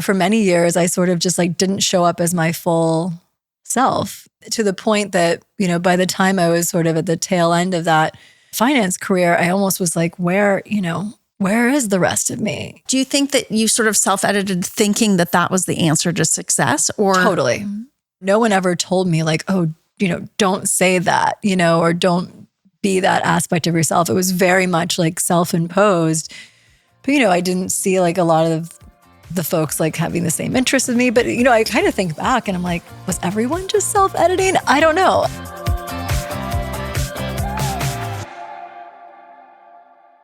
for many years, I sort of just like didn't show up as my full self, to the point that, by the time I was sort of at the tail end of that finance career, I almost was like, where is the rest of me? Do you think that you sort of self-edited thinking that that was the answer to success? Or Totally. No one ever told me like, oh, don't say that, or don't be that aspect of yourself. It was very much like self-imposed. But, I didn't see like a lot of the folks like having the same interest as me. But, I kind of think back and I'm like, was everyone just self-editing? I don't know.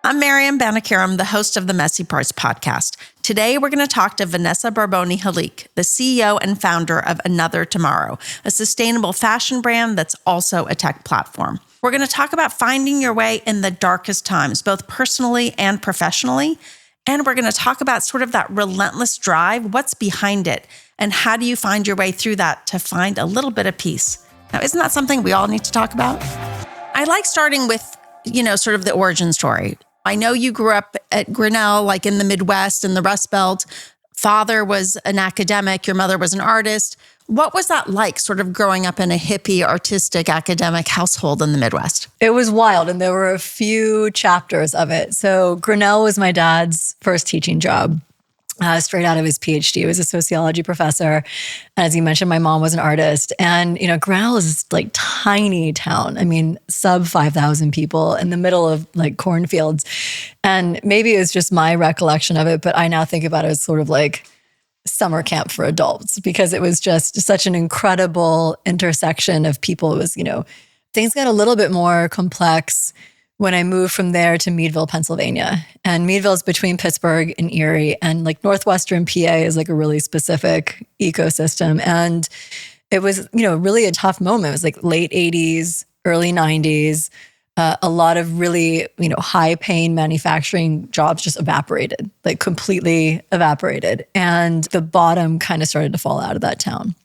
I'm Maryam Banikarim, the host of the Messy Parts podcast. Today, we're going to talk to Vanessa Barboni Hallik, the CEO and founder of Another Tomorrow, a sustainable fashion brand that's also a tech platform. We're going to talk about finding your way in the darkest times, both personally and professionally. And we're going to talk about sort of that relentless drive, what's behind it, and how do you find your way through that to find a little bit of peace. Now, isn't that something we all need to talk about? I like starting with, sort of the origin story. I know you grew up at Grinnell, like in the Midwest and the Rust Belt. Father was an academic, your mother was an artist. What was that like, sort of growing up in a hippie, artistic, academic household in the Midwest? It was wild, and there were a few chapters of it. So Grinnell was my dad's first teaching job, straight out of his PhD. He was a sociology professor. As you mentioned, my mom was an artist. And, Grinnell is this like tiny town. I mean, sub 5,000 people in the middle of like cornfields. And maybe it was just my recollection of it, but I now think about it as sort of like summer camp for adults, because it was just such an incredible intersection of people. It was, things got a little bit more complex when I moved from there to Meadville, Pennsylvania. And Meadville is between Pittsburgh and Erie. And like Northwestern PA is like a really specific ecosystem. And it was, really a tough moment. It was like late 80s, early 90s. A lot of really, high paying manufacturing jobs just evaporated, like completely evaporated. And the bottom kind of started to fall out of that town.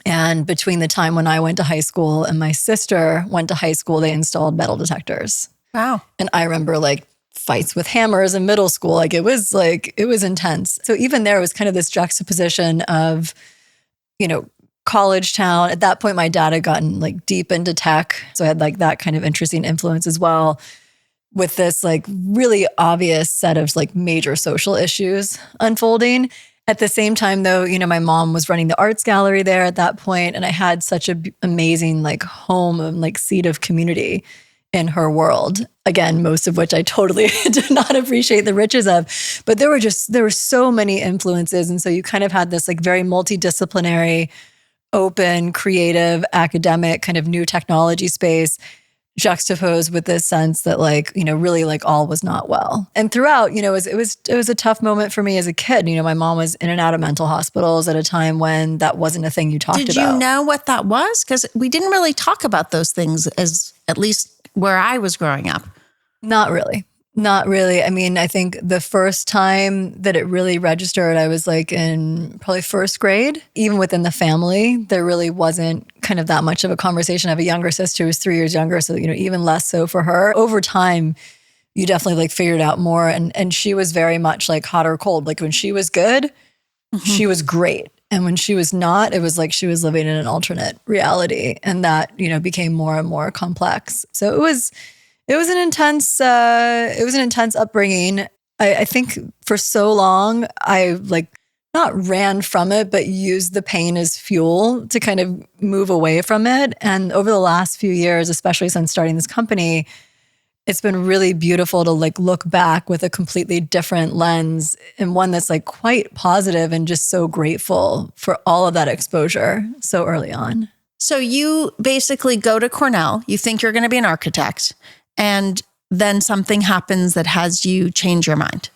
And between the time when I went to high school and my sister went to high school, they installed metal detectors. Wow. And I remember like fights with hammers in middle school. Like it was intense. So even there was kind of this juxtaposition of, college town. At that point, my dad had gotten like deep into tech. So I had like that kind of interesting influence as well, with this like really obvious set of like major social issues unfolding. At the same time though, my mom was running the arts gallery there at that point, and I had such an amazing like home and like seat of community in her world. Again, most of which I totally did not appreciate the riches of, but there were so many influences. And so you kind of had this like very multidisciplinary, open, creative, academic kind of new technology space juxtaposed with this sense that like, really like all was not well. And throughout, it was a tough moment for me as a kid. My mom was in and out of mental hospitals at a time when that wasn't a thing you talked about. Did you know what that was? Because we didn't really talk about those things, as at least where I was growing up. Not really. I mean, I think the first time that it really registered, I was like in probably first grade. Even within the family, there really wasn't kind of that much of a conversation. I have a younger sister who's 3 years younger, so, even less so for her. Over time, you definitely like figured out more. And she was very much like hot or cold. Like when she was good, she was great. And when she was not, it was like she was living in an alternate reality. And that, became more and more complex. So it was an intense upbringing. I think for so long, I like not ran from it, but used the pain as fuel to kind of move away from it. And over the last few years, especially since starting this company, it's been really beautiful to like look back with a completely different lens, and one that's like quite positive, and just so grateful for all of that exposure so early on. So you basically go to Cornell, you think you're going to be an architect, and then something happens that has you change your mind.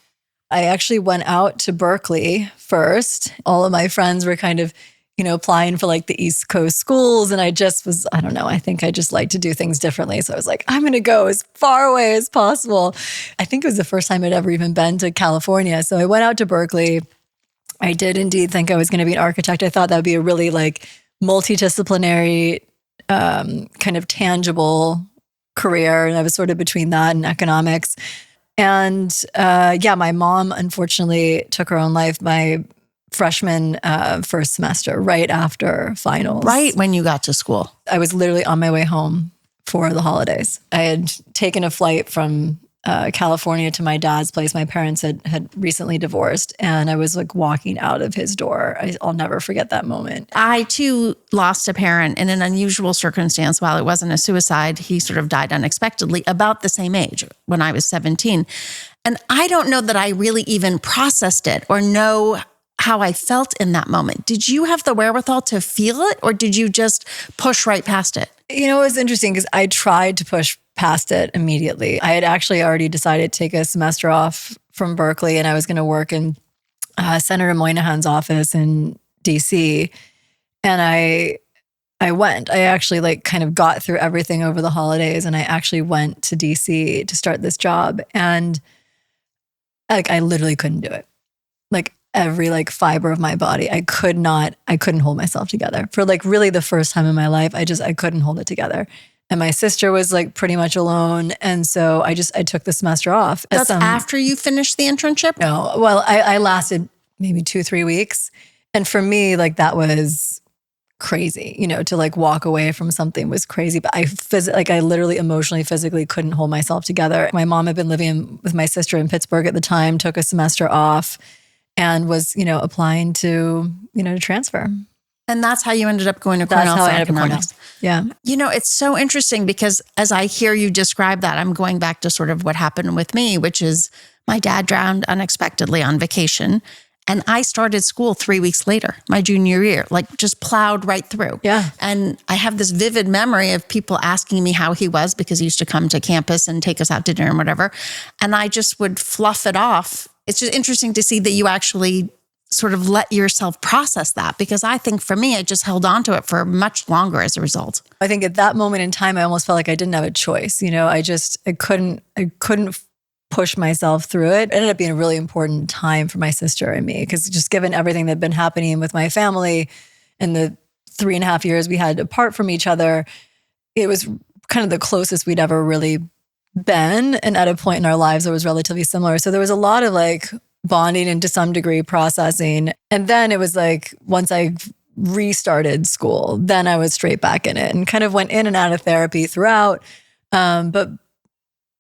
I actually went out to Berkeley first. All of my friends were kind of, applying for like the East Coast schools. And I think I just like to do things differently. So I was like, I'm going to go as far away as possible. I think it was the first time I'd ever even been to California. So I went out to Berkeley. I did indeed think I was going to be an architect. I thought that would be a really like multidisciplinary, kind of tangible career. And I was sort of between that and economics. And my mom unfortunately took her own life. My freshman first semester, right after finals. Right when you got to school. I was literally on my way home for the holidays. I had taken a flight from California to my dad's place. My parents had recently divorced, and I was like walking out of his door. I'll never forget that moment. I too lost a parent in an unusual circumstance. While it wasn't a suicide, he sort of died unexpectedly about the same age when I was 17. And I don't know that I really even processed it or know how I felt in that moment. Did you have the wherewithal to feel it, or did you just push right past it? You know, it was interesting because I tried to push past it immediately. I had actually already decided to take a semester off from Berkeley, and I was going to work in Senator Moynihan's office in DC. And I went. I actually like kind of got through everything over the holidays, and I actually went to DC to start this job. And like I literally couldn't do it. Like every like fiber of my body, I couldn't hold myself together. For like really the first time in my life, I couldn't hold it together. And my sister was like pretty much alone. And so I took the semester off. That's after you finished the internship? No. Well, I lasted maybe 2-3 weeks. And for me, like that was crazy, you know, to like walk away from something was crazy. But I literally emotionally, physically couldn't hold myself together. My mom had been living with my sister in Pittsburgh at the time, took a semester off and was, you know, applying to, you know, to transfer. And that's how you ended up going to Cornell for economics. Yeah. You know, it's so interesting because as I hear you describe that, I'm going back to sort of what happened with me, which is my dad drowned unexpectedly on vacation. And I started school 3 weeks later, my junior year, like just plowed right through. Yeah. And I have this vivid memory of people asking me how he was because he used to come to campus and take us out to dinner and whatever. And I just would fluff it off. It's just interesting to see that you actually sort of let yourself process that, because I think for me, I just held on to it for much longer as a result. I think at that moment in time, I almost felt like I didn't have a choice. You know, I couldn't push myself through it. It ended up being a really important time for my sister and me, because just given everything that had been happening with my family and the 3.5 years we had apart from each other, it was kind of the closest we'd ever really been. And at a point in our lives that was relatively similar. So there was a lot of like bonding and to some degree processing. And then it was like, once I restarted school, then I was straight back in it and kind of went in and out of therapy throughout. But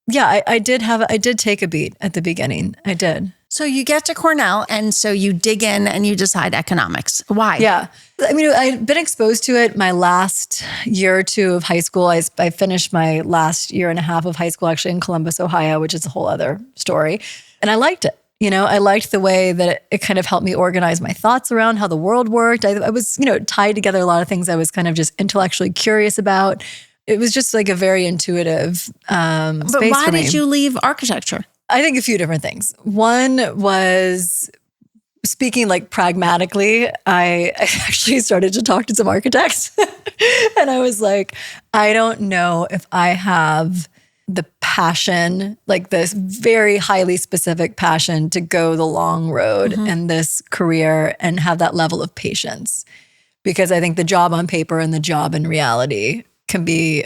yeah, I did take a beat at the beginning. I did. So you get to Cornell and so you dig in and you decide economics. Why? Yeah. I mean, I'd been exposed to it my last year or two of high school. I finished my last year and a half of high school actually in Columbus, Ohio, which is a whole other story. And I liked it. You know, I liked the way that it kind of helped me organize my thoughts around how the world worked. I was, you know, tied together a lot of things I was kind of just intellectually curious about. It was just like a very intuitive space for me. But why did you leave architecture? I think a few different things. One was speaking like pragmatically, I actually started to talk to some architects and I was like, I don't know if I have the passion, like this very highly specific passion to go the long road in this career and have that level of patience. Because I think the job on paper and the job in reality can be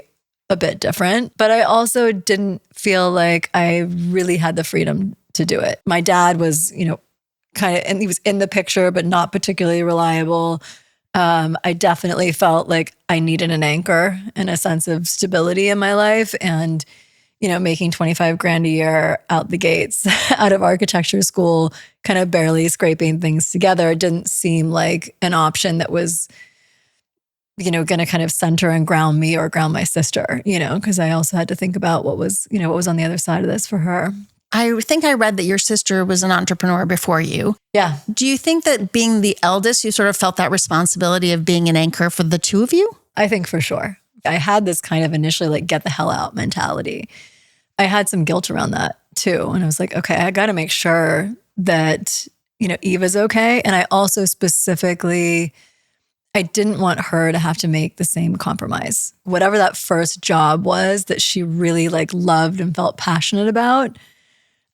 a bit different. But I also didn't feel like I really had the freedom to do it. My dad was, you know, kind of, and he was in the picture, but not particularly reliable. I definitely felt like I needed an anchor and a sense of stability in my life. And, you know, making $25,000 a year out the gates out of architecture school, kind of barely scraping things together, it didn't seem like an option that was, you know, going to kind of center and ground me or ground my sister, you know, because I also had to think about what was on the other side of this for her. I think I read that your sister was an entrepreneur before you. Yeah. Do you think that being the eldest, you sort of felt that responsibility of being an anchor for the two of you? I think for sure. I had this kind of initially like get the hell out mentality. I had some guilt around that too. And I was like, okay, I got to make sure that, you know, Eva's okay. And I also specifically, I didn't want her to have to make the same compromise. Whatever that first job was that she really like loved and felt passionate about,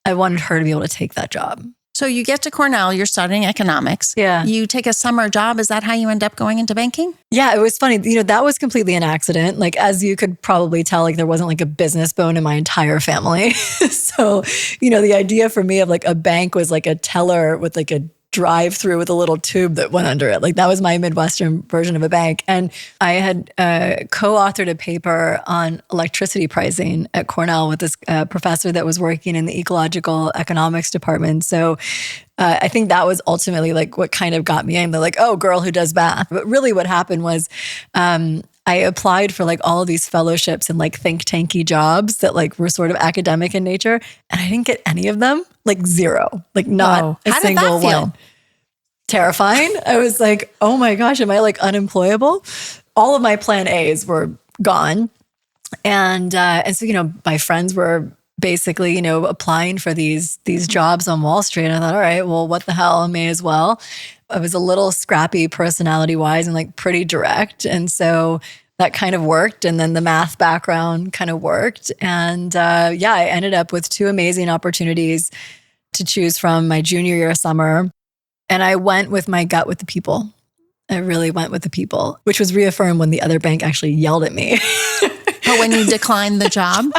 I wanted her to be able to take that job. So you get to Cornell, you're studying economics. Yeah. You take a summer job. Is that how you end up going into banking? Yeah, it was funny. You know, that was completely an accident. Like, as you could probably tell, like there wasn't like a business bone in my entire family. So, you know, the idea for me of like a bank was like a teller with like a drive through with a little tube that went under it. Like that was my Midwestern version of a bank. And I had co-authored a paper on electricity pricing at Cornell with this professor that was working in the ecological economics department. So I think that was ultimately like what kind of got me in. They're like, oh, girl who does math. But really what happened was I applied for like all of these fellowships and like think tanky jobs that like were sort of academic in nature. And I didn't get any of them, like zero, like not a single one. Terrifying. I was like, oh my gosh, am I like unemployable? All of my plan A's were gone. And so, you know, my friends were basically, you know, applying for these jobs on Wall Street. And I thought, all right, well, what the hell, I may as well. I was a little scrappy personality wise and like pretty direct. And so that kind of worked. And then the math background kind of worked. And I ended up with 2 amazing opportunities to choose from my junior year of summer. And I went with my gut with the people. I really went with the people, which was reaffirmed when the other bank actually yelled at me. But when you declined the job?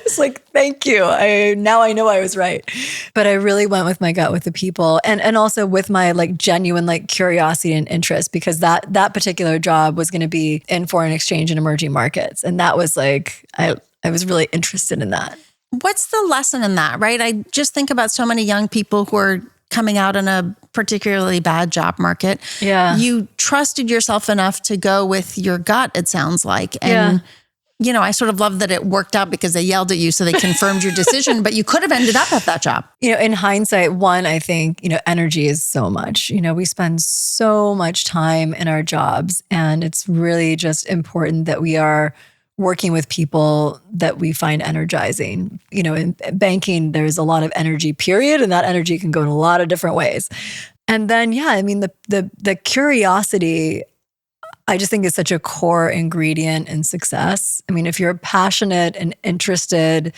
It's like, thank you. Now I know I was right. But I really went with my gut with the people and also with my like genuine like curiosity and interest, because that particular job was going to be in foreign exchange and emerging markets. And that was like, I was really interested in that. What's the lesson in that, right? I just think about so many young people who are coming out in a particularly bad job market. Yeah. You trusted yourself enough to go with your gut, it sounds like. And you know, I sort of love that it worked out because they yelled at you, so they confirmed your decision, but you could have ended up at that job. You know, in hindsight, one, I think, you know, energy is so much. You know, we spend so much time in our jobs, and it's really just important that we are working with people that we find energizing. You know, in banking, there's a lot of energy, period, and that energy can go in a lot of different ways. And then, I mean, the curiosity, I just think is such a core ingredient in success. I mean, if you're passionate and interested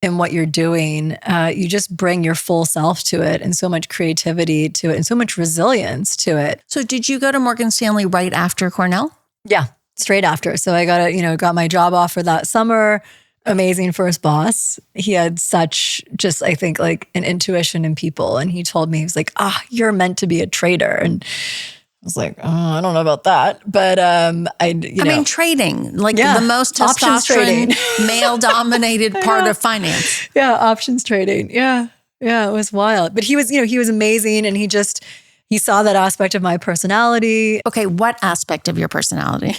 in what you're doing, you just bring your full self to it and so much creativity to it and so much resilience to it. So did you go to Morgan Stanley right after Cornell? Yeah, straight after. So I got my job offer that summer. Amazing first boss. He had such just, I think, like an intuition in people. And he told me, he was like, you're meant to be a trader. And I was like, I don't know about that, but I mean, trading, like the most testosterone, male-dominated part of finance. Yeah, options trading. Yeah, it was wild. But he was amazing, and he saw that aspect of my personality. Okay, what aspect of your personality?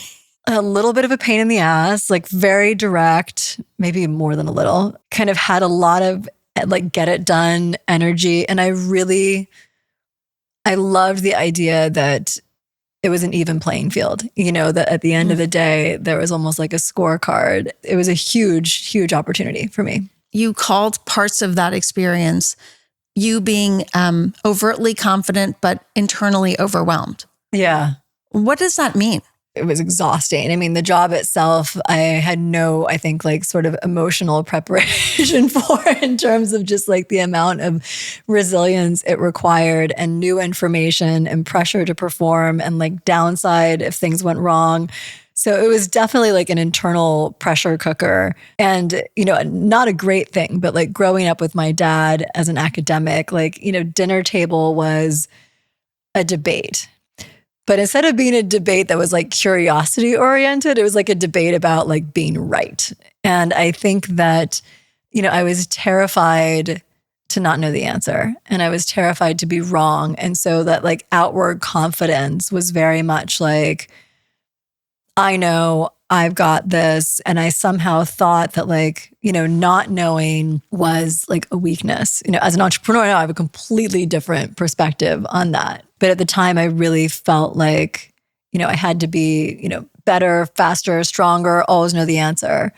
A little bit of a pain in the ass, like very direct, maybe more than a little. Kind of had a lot of like get it done energy, and I loved the idea that it was an even playing field, you know, that at the end of the day, there was almost like a scorecard. It was a huge, huge opportunity for me. You called parts of that experience you being overtly confident, but internally overwhelmed. Yeah. What does that mean? It was exhausting. I mean, the job itself, I had no, I think, like sort of emotional preparation for in terms of just like the amount of resilience it required and new information and pressure to perform and like downside if things went wrong. So it was definitely like an internal pressure cooker and, you know, not a great thing, but like growing up with my dad as an academic, like, you know, dinner table was a debate. But instead of being a debate that was like curiosity oriented, it was like a debate about like being right. And I think that, you know, I was terrified to not know the answer and I was terrified to be wrong. And so that like outward confidence was very much like, I know I've got this. And I somehow thought that like, you know, not knowing was like a weakness. You know, as an entrepreneur now, I have a completely different perspective on that. But at the time, I really felt like, you know, I had to be, you know, better, faster, stronger, always know the answer.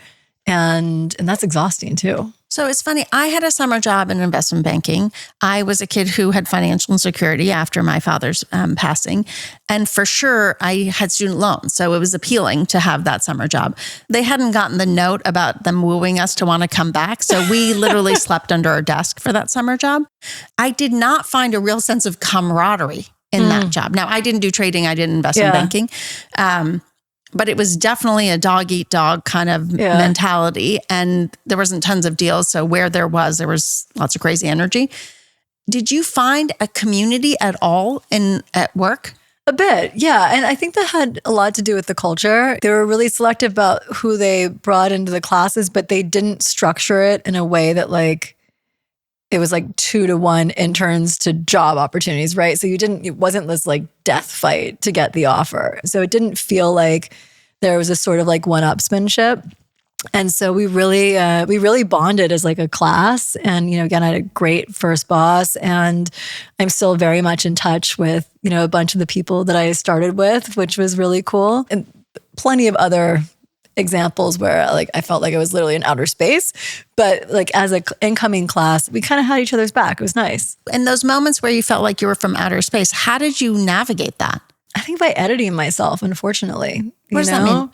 And that's exhausting too. So it's funny. I had a summer job in investment banking. I was a kid who had financial insecurity after my father's passing. And for sure, I had student loans. So it was appealing to have that summer job. They hadn't gotten the note about them wooing us to want to come back. So we literally slept under our desk for that summer job. I did not find a real sense of camaraderie in that job. Now, I didn't do trading. I did investment banking. But it was definitely a dog eat dog kind of mentality. And there wasn't tons of deals. So where there was lots of crazy energy. Did you find a community at all at work? A bit, yeah. And I think that had a lot to do with the culture. They were really selective about who they brought into the classes, but they didn't structure it in a way that like, it was like 2-to-1 interns to job opportunities, right? So it wasn't this like death fight to get the offer. So it didn't feel like there was a sort of like one-upsmanship. And so we really bonded as like a class. And, again, I had a great first boss, and I'm still very much in touch with, a bunch of the people that I started with, which was really cool. And plenty of other examples where like I felt like I was literally in outer space, but like as an incoming class, we kind of had each other's back. It was nice. In those moments where you felt like you were from outer space, how did you navigate that? I think by editing myself, unfortunately. What does that mean?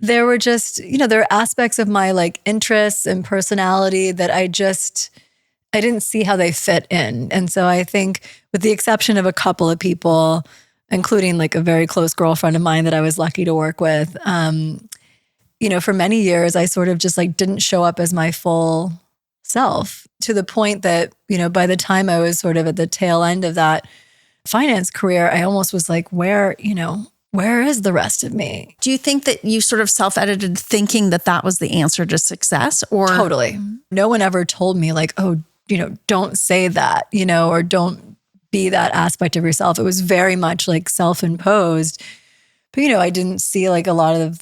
There were just, there are aspects of my like interests and personality that I didn't see how they fit in. And so I think with the exception of a couple of people, including like a very close girlfriend of mine that I was lucky to work with, for many years, I sort of just like didn't show up as my full self, to the point that, by the time I was sort of at the tail end of that finance career, I almost was like, where is the rest of me? Do you think that you sort of self-edited thinking that was the answer to success? Or Totally. No one ever told me like, oh, don't say that, or don't be that aspect of yourself. It was very much like self-imposed. But, I didn't see like a lot of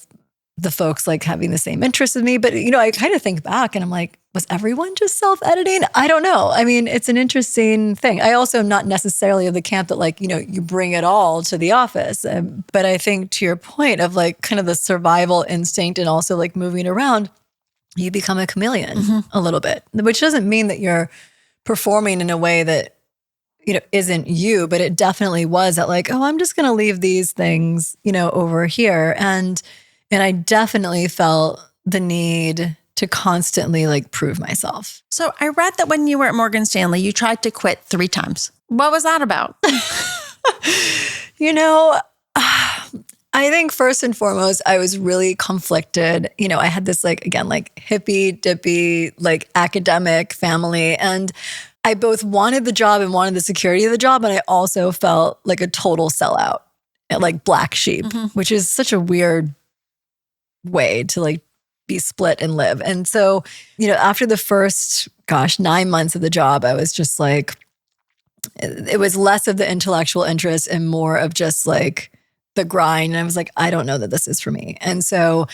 the folks like having the same interests as me. But, I kind of think back and I'm like, was everyone just self-editing? I don't know. I mean, it's an interesting thing. I also am not necessarily of the camp that like, you bring it all to the office. But I think to your point of like kind of the survival instinct and also like moving around, you become a chameleon a little bit, which doesn't mean that you're performing in a way that, isn't you, but it definitely was that like, oh, I'm just going to leave these things, over here. And I definitely felt the need to constantly like prove myself. So I read that when you were at Morgan Stanley, you tried to quit 3 times. What was that about? I think first and foremost, I was really conflicted. I had this like, again, like hippy dippy, like academic family. And I both wanted the job and wanted the security of the job. And I also felt like a total sellout, like black sheep, which is such a weird way to like be split and live. And so, after the first, 9 months of the job, I was just like, it was less of the intellectual interest and more of just like the grind. And I was like, I don't know that this is for me. And so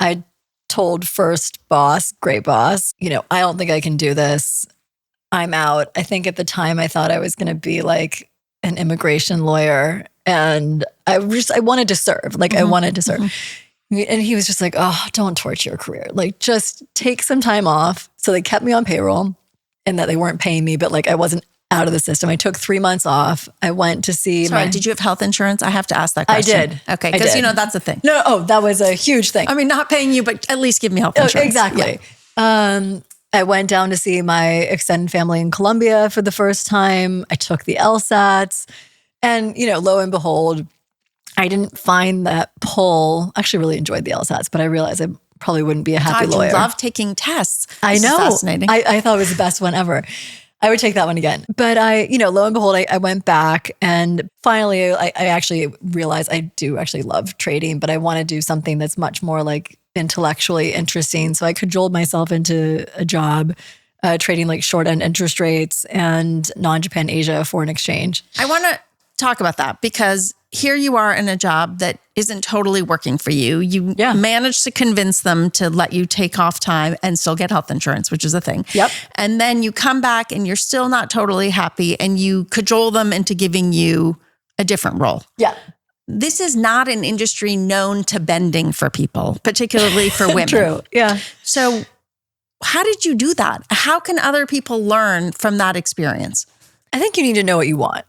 I told first boss, great boss, I don't think I can do this. I'm out. I think at the time I thought I was going to be like an immigration lawyer, and I wanted to serve. Like I wanted to serve. And he was just like, oh, don't torture your career. Like, just take some time off. So they kept me on payroll, and that they weren't paying me, but like I wasn't out of the system. I took 3 months off. I went to see did you have health insurance? I have to ask that question. I did. Okay, because that's a thing. No, that was a huge thing. I mean, not paying you, but at least give me health insurance. Exactly. Yeah. I went down to see my extended family in Colombia for the first time. I took the LSATs, and lo and behold, I didn't find that pull. I actually really enjoyed the LSATs, but I realized I probably wouldn't be a happy lawyer. You love taking tests. I know. Fascinating. I thought it was the best one ever. I would take that one again. But lo and behold, I went back, and finally I actually realized I do actually love trading, but I want to do something that's much more like intellectually interesting. So I cajoled myself into a job trading like short end interest rates and non-Japan Asia foreign exchange. I want to talk about that because here you are in a job that isn't totally working for you. You managed to convince them to let you take off time and still get health insurance, which is a thing. Yep. And then you come back and you're still not totally happy, and you cajole them into giving you a different role. Yeah. This is not an industry known to bending for people, particularly for women. True. Yeah. So how did you do that? How can other people learn from that experience? I think you need to know what you want.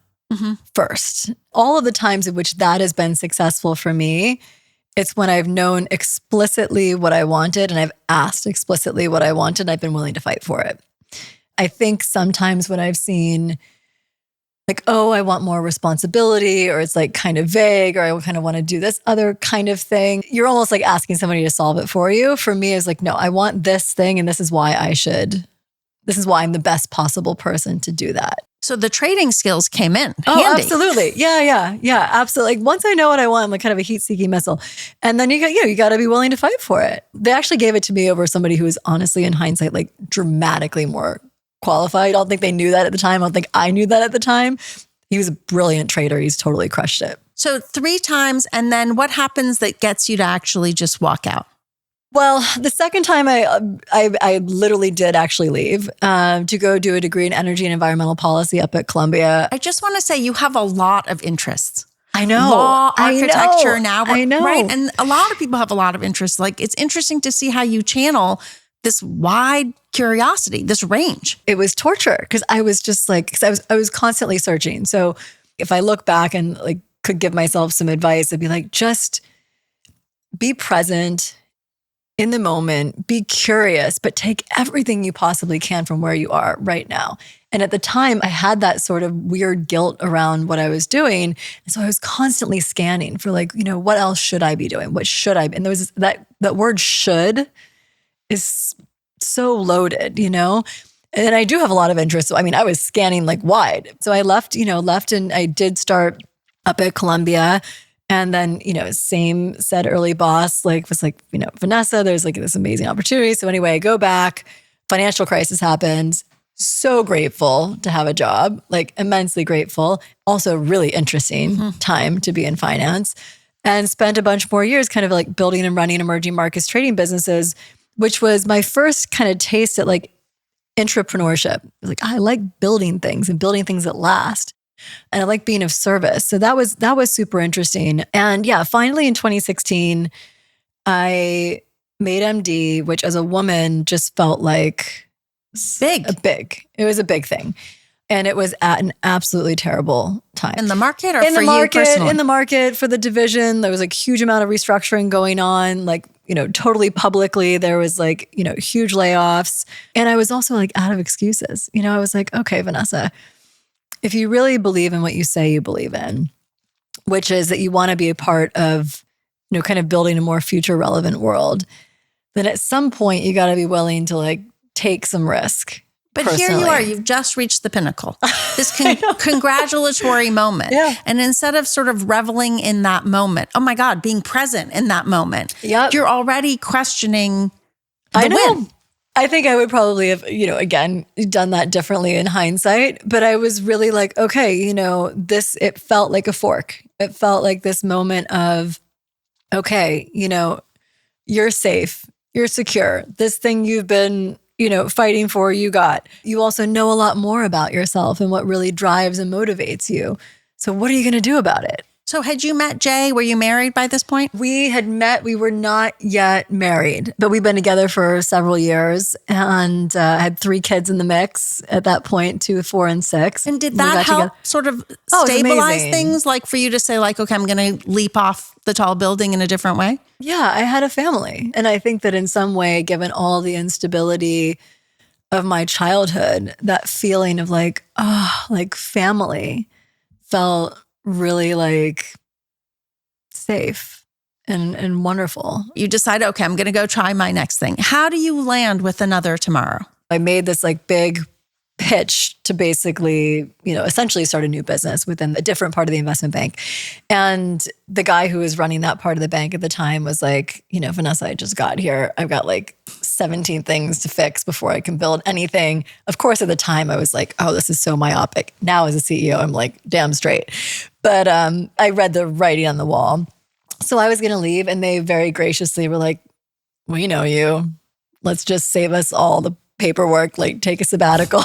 First. All of the times in which that has been successful for me, it's when I've known explicitly what I wanted, and I've asked explicitly what I wanted, and I've been willing to fight for it. I think sometimes when I've seen like, oh, I want more responsibility, or it's like kind of vague, or I kind of want to do this other kind of thing, you're almost like asking somebody to solve it for you. For me, it's like, no, I want this thing, and this is why I'm the best possible person to do that. So the trading skills came in Oh, handy. absolutely. Yeah, absolutely. Like once I know what I want, I'm like kind of a heat-seeking missile. And then you got to be willing to fight for it. They actually gave it to me over somebody who was honestly, in hindsight, like dramatically more qualified. I don't think they knew that at the time. I don't think I knew that at the time. He was a brilliant trader. He's totally crushed it. So 3 times, and then what happens that gets you to actually just walk out? Well, the second time I literally did actually leave to go do a degree in energy and environmental policy up at Columbia. I just want to say you have a lot of interests. I know. Law, architecture, now. I know. Right? And a lot of people have a lot of interests. Like it's interesting to see how you channel this wide curiosity, this range. It was torture because I was just like, because I was constantly searching. So if I look back and like could give myself some advice, I'd be like, just be present in the moment, be curious, but take everything you possibly can from where you are right now. And at the time, I had that sort of weird guilt around what I was doing. And so I was constantly scanning for like, what else should I be doing? What should I be? And there was that word should is so loaded, And I do have a lot of interest. So, I was scanning like wide. So I left and I did start up at Columbia. And then, same said early boss, was like, Vanessa, there's like this amazing opportunity. So anyway, I go back, financial crisis happens. So grateful to have a job, like immensely grateful. Also really interesting time to be in finance, and spent a bunch more years kind of like building and running emerging markets trading businesses, which was my first kind of taste at like entrepreneurship. Like I like building things and building things that last. And I like being of service. So that was super interesting. And yeah, finally in 2016, I made MD, which as a woman just felt like big. It was a big thing. And it was at an absolutely terrible time. In the market or in for the market, you personally? In the market for the division, there was like huge amount of restructuring going on, like, totally publicly. There was like, huge layoffs. And I was also like out of excuses. I was like, okay, Vanessa, if you really believe in what you say you believe in, which is that you want to be a part of, kind of building a more future relevant world, then at some point you got to be willing to like take some risk. But personally. Here you are, you've just reached the pinnacle, this congratulatory moment. Yeah. And instead of sort of reveling in that moment, oh my God, being present in that moment, you're already questioning the win. I think I would probably have, again, done that differently in hindsight. But I was really like, okay, it felt like a fork. It felt like this moment of, okay, you're safe, you're secure. This thing you've been, fighting for, you got. You also know a lot more about yourself and what really drives and motivates you. So what are you going to do about it? So had you met Jay? Were you married by this point? We had met. We were not yet married, but we've been together for several years and had 3 kids in the mix at that point, 2, 4, and 6. And did that help sort of stabilize things? Like for you to say like, okay, I'm going to leap off the tall building in a different way? Yeah, I had a family. And I think that in some way, given all the instability of my childhood, that feeling of like, like family felt really like safe and wonderful. You decide, okay, I'm going to go try my next thing. How do you land with Another Tomorrow? I made this like big pitch to basically, essentially start a new business within a different part of the investment bank. And the guy who was running that part of the bank at the time was like, Vanessa, I just got here. I've got like 17 things to fix before I can build anything. Of course, at the time I was like, oh, this is so myopic. Now as a CEO, I'm like, damn straight. But I read the writing on the wall. So I was going to leave and they very graciously were like, we know you. Let's just save us all the paperwork, like take a sabbatical,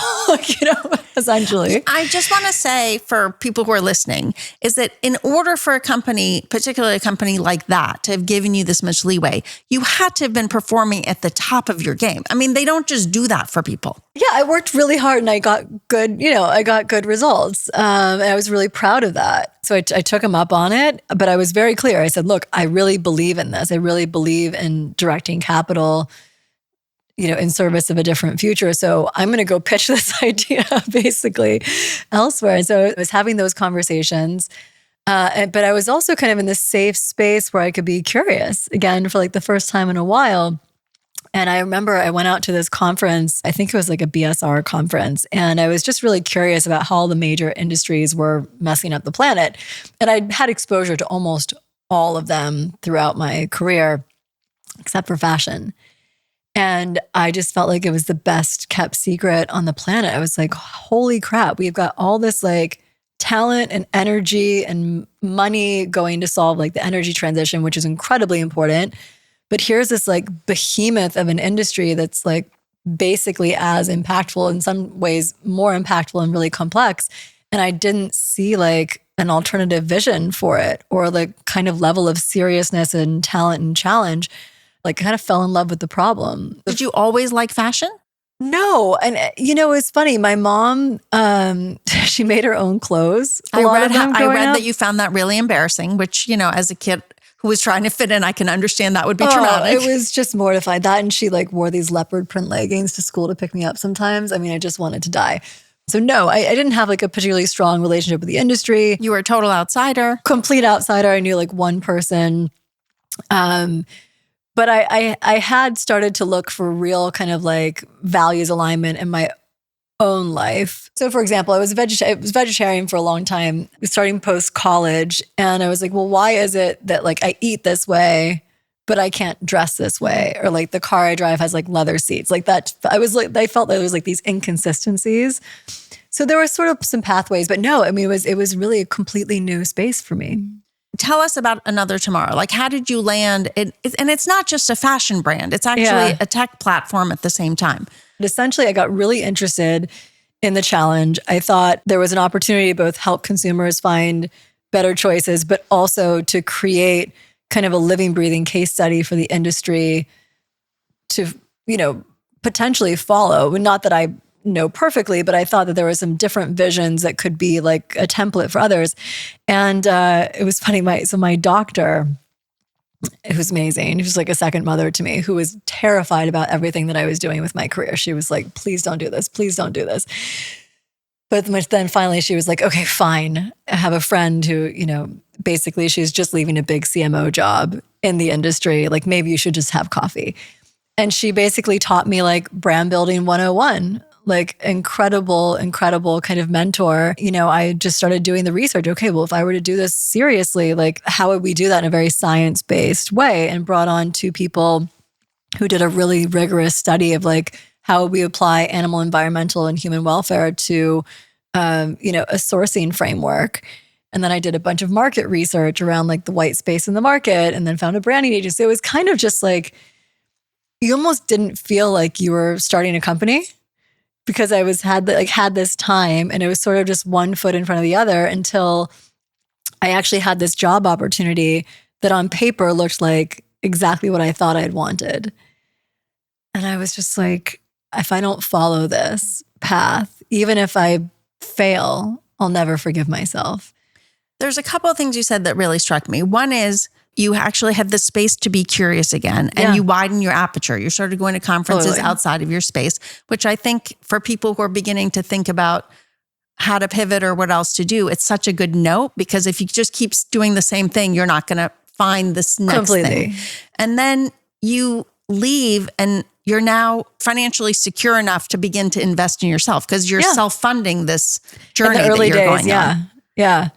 essentially. I just want to say for people who are listening is that in order for a company, particularly a company like that, to have given you this much leeway, you had to have been performing at the top of your game. I mean, they don't just do that for people. Yeah, I worked really hard and I got good, I got good results. And I was really proud of that. So I took him up on it, but I was very clear. I said, look, I really believe in this. I really believe in directing capital in service of a different future. So I'm going to go pitch this idea basically elsewhere. And so I was having those conversations. But I was also kind of in this safe space where I could be curious again for like the first time in a while. And I remember I went out to this conference, I think it was like a BSR conference, and I was just really curious about how all the major industries were messing up the planet. And I'd had exposure to almost all of them throughout my career, except for fashion. And I just felt like it was the best kept secret on the planet. I was like, holy crap, we've got all this like talent and energy and money going to solve like the energy transition, which is incredibly important. But here's this like behemoth of an industry that's like basically as impactful, in some ways more impactful and really complex. And I didn't see like an alternative vision for it or like kind of level of seriousness and talent and challenge. Like kind of fell in love with the problem. Did you always like fashion? No. And it's funny. My mom, she made her own clothes. I read that you found that really embarrassing, which, as a kid who was trying to fit in, I can understand that would be traumatic. It was just mortified. That, and she like wore these leopard print leggings to school to pick me up sometimes. I mean, I just wanted to die. So no, I didn't have like a particularly strong relationship with the industry. You were a total outsider. Complete outsider. I knew like one person. But I had started to look for real kind of like values alignment in my own life. So for example, I was vegetarian for a long time, starting post-college. And I was like, well, why is it that like I eat this way, but I can't dress this way? Or like the car I drive has like leather seats. Like that, I felt that there was like these inconsistencies. So there were sort of some pathways, but no, I mean, it was really a completely new space for me. Tell us about Another Tomorrow. Like, how did you land? And it's not just a fashion brand. It's actually a tech platform at the same time. But essentially, I got really interested in the challenge. I thought there was an opportunity to both help consumers find better choices, but also to create kind of a living, breathing case study for the industry to, potentially follow. Not that I know perfectly, but I thought that there were some different visions that could be like a template for others. And it was funny. My doctor, it was amazing. He was like a second mother to me, who was terrified about everything that I was doing with my career. She was like, please don't do this. Please don't do this. But then finally she was like, okay, fine. I have a friend who, basically she's just leaving a big CMO job in the industry. Like maybe you should just have coffee. And she basically taught me like brand building 101. Like incredible kind of mentor. I just started doing the research. Okay, well, if I were to do this seriously, like how would we do that in a very science-based way? And brought on two people who did a really rigorous study of like how would we apply animal, environmental, and human welfare to, a sourcing framework. And then I did a bunch of market research around like the white space in the market, and then found a branding agency. It was kind of just like, you almost didn't feel like you were starting a company, because I had this time, and it was sort of just one foot in front of the other until I actually had this job opportunity that on paper looked like exactly what I thought I'd wanted. And I was just like, if I don't follow this path, even if I fail, I'll never forgive myself. There's a couple of things you said that really struck me. One is you actually had the space to be curious again, and you widen your aperture. You started going to conferences outside of your space, which I think for people who are beginning to think about how to pivot or what else to do, it's such a good note, because if you just keep doing the same thing, you're not going to find this next thing. And then you leave and you're now financially secure enough to begin to invest in yourself, because you're self-funding this journey in the early that you're days, going on. Yeah.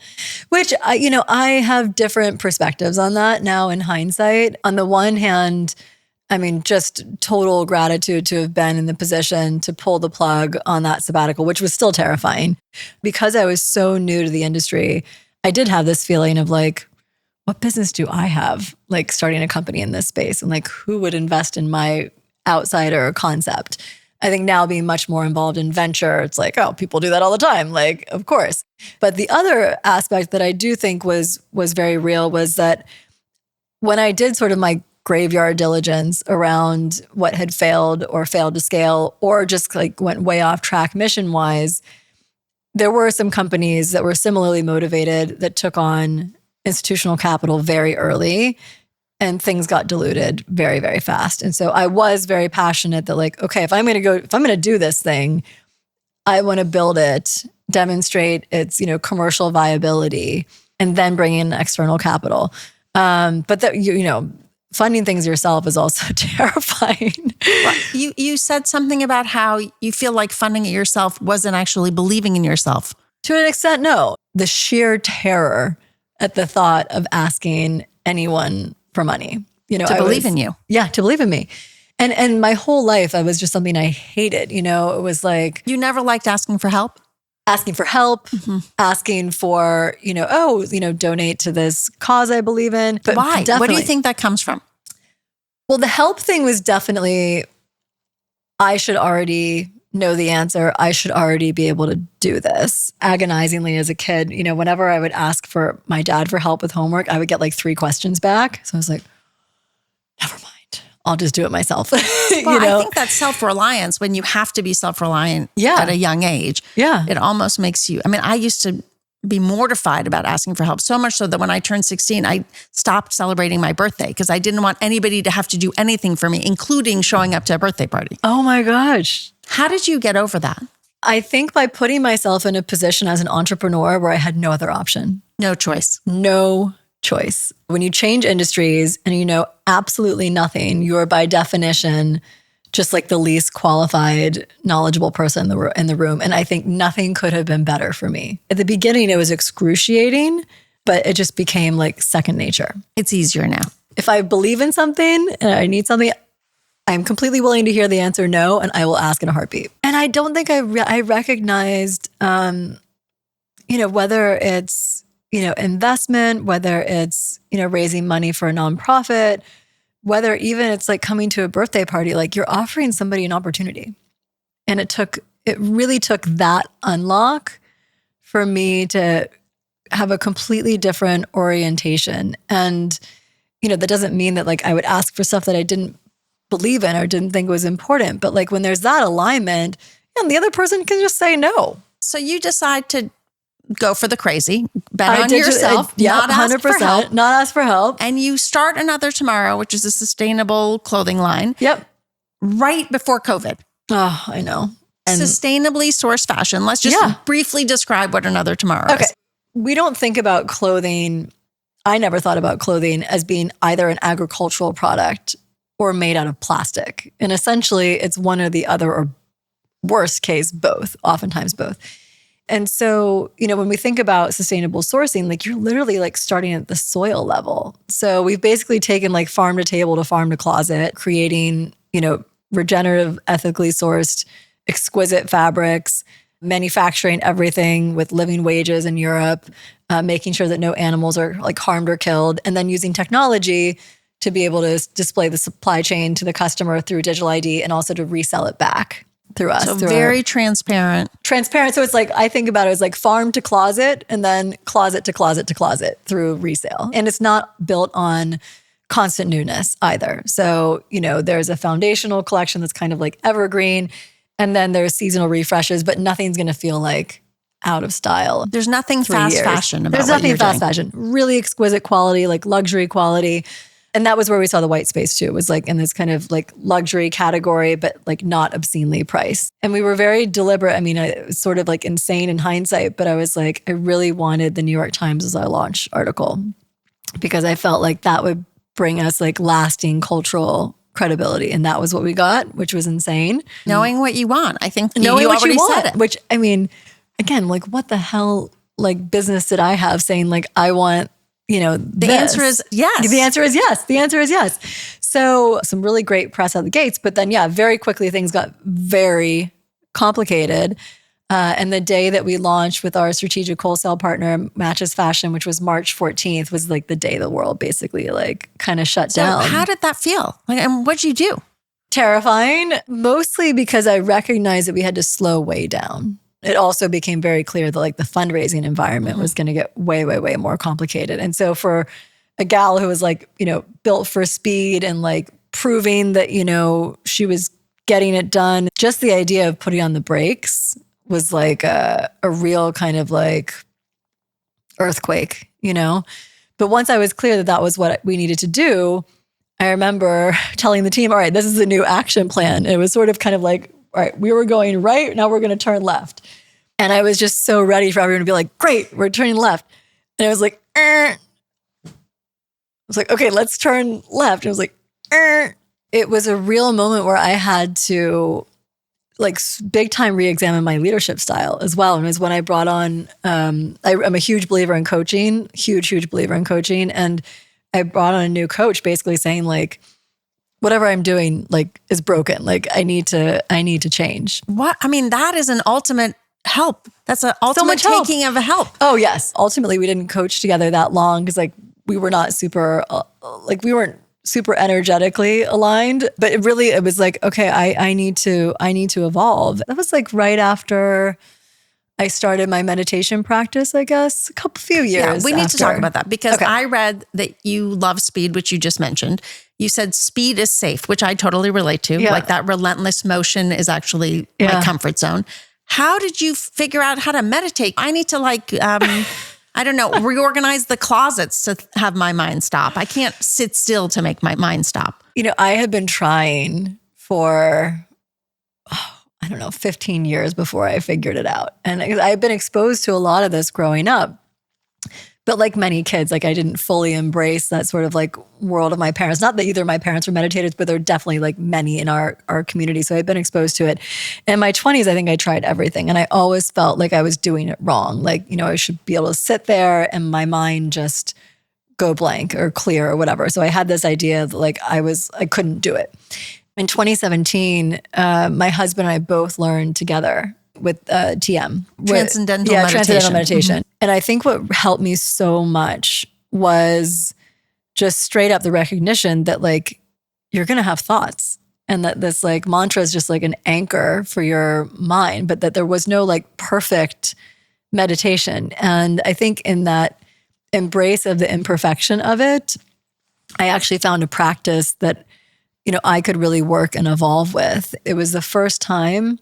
Which, I have different perspectives on that now in hindsight. On the one hand, I mean, just total gratitude to have been in the position to pull the plug on that sabbatical, which was still terrifying. Because I was so new to the industry, I did have this feeling of like, what business do I have? Like starting a company in this space, and like who would invest in my outsider concept? I think now being much more involved in venture, it's like, oh, people do that all the time. Like, of course. But the other aspect that I do think was very real was that when I did sort of my graveyard diligence around what had failed or failed to scale, or just like went way off track mission wise, there were some companies that were similarly motivated that took on institutional capital very early, and things got diluted very, very fast. And so I was very passionate that like, okay, if I'm going to do this thing, I want to build it, demonstrate its, commercial viability, and then bring in external capital. But that, funding things yourself is also terrifying. Well, you said something about how you feel like funding it yourself wasn't actually believing in yourself. To an extent, no. The sheer terror at the thought of asking anyone for money. You know, To believe in you. Yeah, to believe in me. And my whole life, I was just something I hated. You know, it was like You never liked asking for help? asking for help, asking for, donate to this cause I believe in. But Why? What do definitely- you think that comes from? Well, the help thing was definitely, I should already know the answer. I should already be able to do this. Agonizingly as a kid, whenever I would ask for my dad for help with homework, I would get like 3 questions back. So I was like, never mind. I'll just do it myself. Well, I think that's self-reliance when you have to be self-reliant at a young age. Yeah. It almost makes you, I used to be mortified about asking for help, so much so that when I turned 16, I stopped celebrating my birthday because I didn't want anybody to have to do anything for me, including showing up to a birthday party. Oh my gosh. How did you get over that? I think by putting myself in a position as an entrepreneur where I had no other option. No choice. No choice. When you change industries and you know absolutely nothing, you're by definition just like the least qualified, knowledgeable person in the room. And I think nothing could have been better for me. At the beginning, it was excruciating, but it just became like second nature. It's easier now. If I believe in something and I need something, I'm completely willing to hear the answer no, and I will ask in a heartbeat. And I don't think I recognized, whether it's, investment, whether it's, raising money for a nonprofit, whether even it's like coming to a birthday party, like you're offering somebody an opportunity. And it really took that unlock for me to have a completely different orientation. And, that doesn't mean that like I would ask for stuff that I didn't believe in or didn't think was important. But like when there's that alignment, and the other person can just say no. So you decide to go for the crazy, bet on yourself, not 100%, ask for help. Not ask for help. And you start Another Tomorrow, which is a sustainable clothing line. Yep. Right before COVID. Oh, I know. And sustainably sourced fashion. Let's just briefly describe what Another Tomorrow is. We don't think about clothing. I never thought about clothing as being either an agricultural product or made out of plastic. And essentially it's one or the other, or worst case, both, oftentimes both. And so, when we think about sustainable sourcing, like you're literally like starting at the soil level. So we've basically taken like farm to table to farm to closet, creating, regenerative, ethically sourced, exquisite fabrics, manufacturing everything with living wages in Europe, making sure that no animals are like harmed or killed, and then using technology to be able to display the supply chain to the customer through digital ID and also to resell it back through us. So very transparent. Transparent. So it's like, I think about it as like farm to closet and then closet to closet to closet through resale. And it's not built on constant newness either. So, there's a foundational collection that's kind of like evergreen, and then there's seasonal refreshes, but nothing's going to feel like out of style. There's nothing fast fashion about There's what nothing you're fast doing. fashion. Really exquisite quality, like luxury quality. And that was where we saw the white space too. It was like in this kind of like luxury category, but like not obscenely priced. And we were very deliberate. I mean, it was sort of like insane in hindsight, but I was like, I really wanted the New York Times as our launch article because I felt like that would bring us like lasting cultural credibility. And that was what we got, which was insane. Knowing what you want. I think Knowing you what already you want, said it. which I mean, again, like what the hell like business did I have saying like, I want, The answer is yes. The answer is yes. The answer is yes. So some really great press out the gates, but then very quickly things got very complicated. And the day that we launched with our strategic wholesale partner, Matches Fashion, which was March 14th, was like the day the world basically like kind of shut down. So how did that feel? Like, and what'd you do? Terrifying, mostly because I recognized that we had to slow way down. It also became very clear that like the fundraising environment was going to get way, way, way more complicated. And so for a gal who was like, built for speed and like proving that, she was getting it done, just the idea of putting on the brakes was like a real kind of like earthquake, But once I was clear that that was what we needed to do, I remember telling the team, all right, this is the new action plan. And it was sort of kind of like, all right, we were going right, now we're going to turn left. And I was just so ready for everyone to be like, great, we're turning left. And I was like, was like, okay, let's turn left. And I was like, It was a real moment where I had to like big time re-examine my leadership style as well. And it was when I brought on, I'm a huge believer in coaching, huge believer in coaching. And I brought on a new coach basically saying like, whatever I'm doing like is broken. Like I need to change. What? I mean, that is an ultimate help. That's an ultimate taking of a help. Oh yes. Ultimately we didn't coach together that long because like we were not super, we weren't super energetically aligned, but it was like, okay, I need to evolve. That was like right after I started my meditation practice, I guess, a few years. Yeah, we need after. to talk about that because Okay. I read that you love speed, which you just mentioned. You said speed is safe, which I totally relate to. Yeah. Like that relentless motion is actually my comfort zone. How did you figure out how to meditate? I need to like, I don't know, reorganize the closets to have my mind stop. I can't sit still to make my mind stop. You know, I had been trying for, 15 years before I figured it out. And I had been exposed to a lot of this growing up. But like many kids, like I didn't fully embrace that sort of like world of my parents. Not that either of my parents were meditators, but there are definitely like many in our community. So I'd been exposed to it. In my 20s, I think I tried everything. And I always felt like I was doing it wrong. Like, I should be able to sit there and my mind just go blank or clear or whatever. So I had this idea that like I couldn't do it. In 2017, my husband and I both learned together with TM. Transcendental meditation. Transcendental meditation. Mm-hmm. And I think what helped me so much was just straight up the recognition that like, you're going to have thoughts and that this like mantra is just like an anchor for your mind, but that there was no like perfect meditation. And I think in that embrace of the imperfection of it, I actually found a practice that, I could really work and evolve with. It was the first time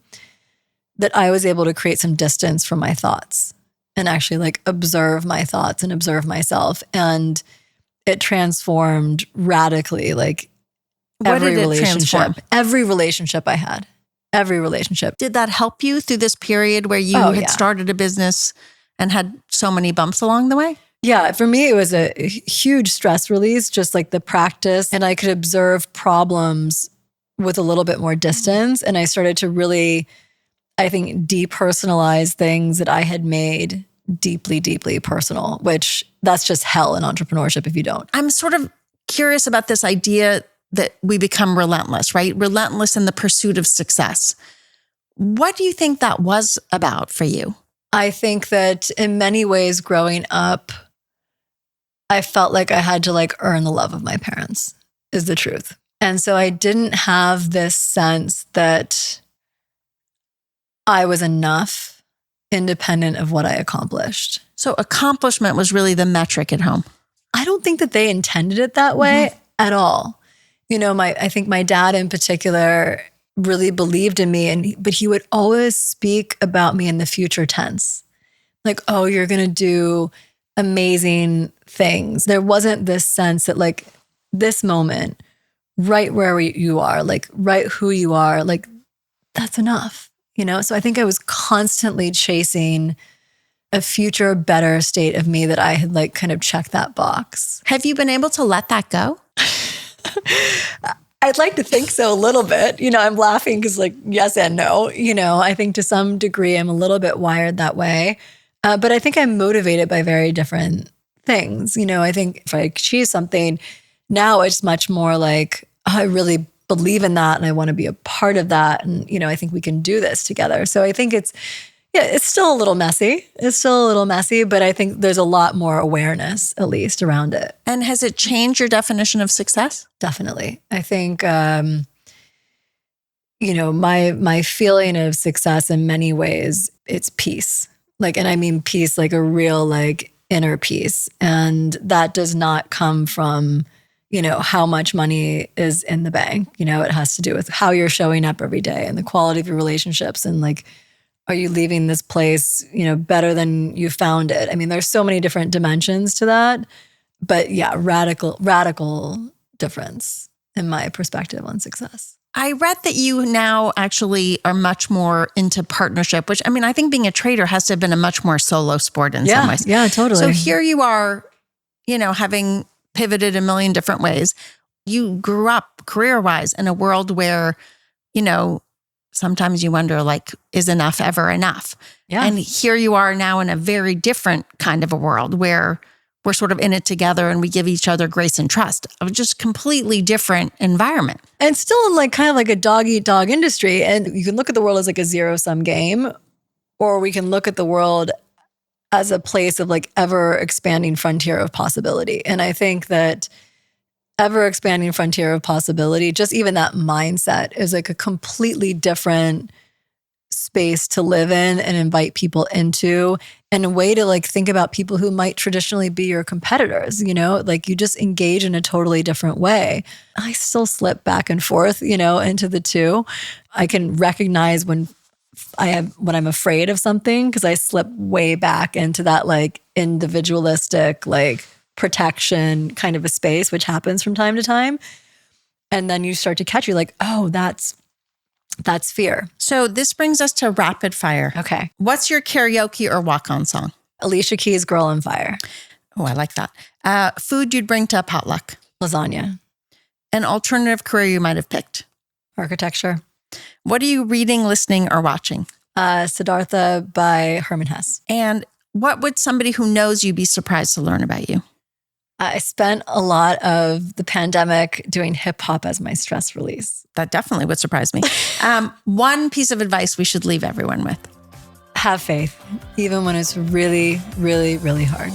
that I was able to create some distance from my thoughts and actually like observe my thoughts and observe myself. And it transformed radically, like every relationship I had, every relationship. Did that help you through this period where you had started a business and had so many bumps along the way? Yeah, for me, it was a huge stress release, just like the practice. And I could observe problems with a little bit more distance. And I started to really, I think, depersonalize things that I had made deeply, deeply personal, which that's just hell in entrepreneurship if you don't. I'm sort of curious about this idea that we become relentless, right? Relentless in the pursuit of success. What do you think that was about for you? I think that in many ways growing up, I felt like I had to like earn the love of my parents, is the truth. And so I didn't have this sense that I was enough independent of what I accomplished. So accomplishment was really the metric at home. I don't think that they intended it that way at all. I think my dad in particular really believed in me, but he would always speak about me in the future tense. Like, oh, you're going to do amazing things. There wasn't this sense that like this moment, right where you are, like right who you are, like that's enough, So I think I was constantly chasing a future better state of me that I had like kind of checked that box. Have you been able to let that go? I'd like to think so a little bit. I'm laughing because like yes and no. I think to some degree I'm a little bit wired that way. But I think I'm motivated by very different things. I think if I achieve something, now it's much more like, oh, I really believe in that and I want to be a part of that. And, I think we can do this together. So I think it's still a little messy. But I think there's a lot more awareness, at least, around it. And has it changed your definition of success? Definitely. I think, my feeling of success in many ways, it's peace. And I mean peace, like a real like inner peace. And that does not come from, how much money is in the bank. It has to do with how you're showing up every day and the quality of your relationships. And like, are you leaving this place, better than you found it? I mean, there's so many different dimensions to that. But yeah, radical difference in my perspective on success. I read that you now actually are much more into partnership, which, I mean, I think being a trader has to have been a much more solo sport in some ways. Yeah, totally. So here you are, having pivoted a million different ways. You grew up career-wise in a world where, sometimes you wonder, like, is enough ever enough? Yeah. And here you are now in a very different kind of a world where we're sort of in it together and we give each other grace and trust. Of just completely different environment. And still in like kind of like a dog-eat-dog industry. And you can look at the world as like a zero-sum game, or we can look at the world as a place of like ever expanding frontier of possibility. And I think that ever expanding frontier of possibility, just even that mindset is like a completely different space to live in and invite people into, and a way to like think about people who might traditionally be your competitors, like you just engage in a totally different way. I still slip back and forth, into the two. I can recognize when I'm afraid of something, because I slip way back into that like individualistic, like protection kind of a space, which happens from time to time. And then you start to catch, you're like, oh, that's fear. So this brings us to rapid fire. Okay. What's your karaoke or walk-on song? Alicia Keys' Girl on Fire. Oh, I like that. Food you'd bring to a potluck? Lasagna. An alternative career you might have picked? Architecture. What are you reading, listening, or watching? Siddhartha by Herman Hesse. And what would somebody who knows you be surprised to learn about you? I spent a lot of the pandemic doing hip hop as my stress release. That definitely would surprise me. One piece of advice we should leave everyone with. Have faith, even when it's really, really, really hard.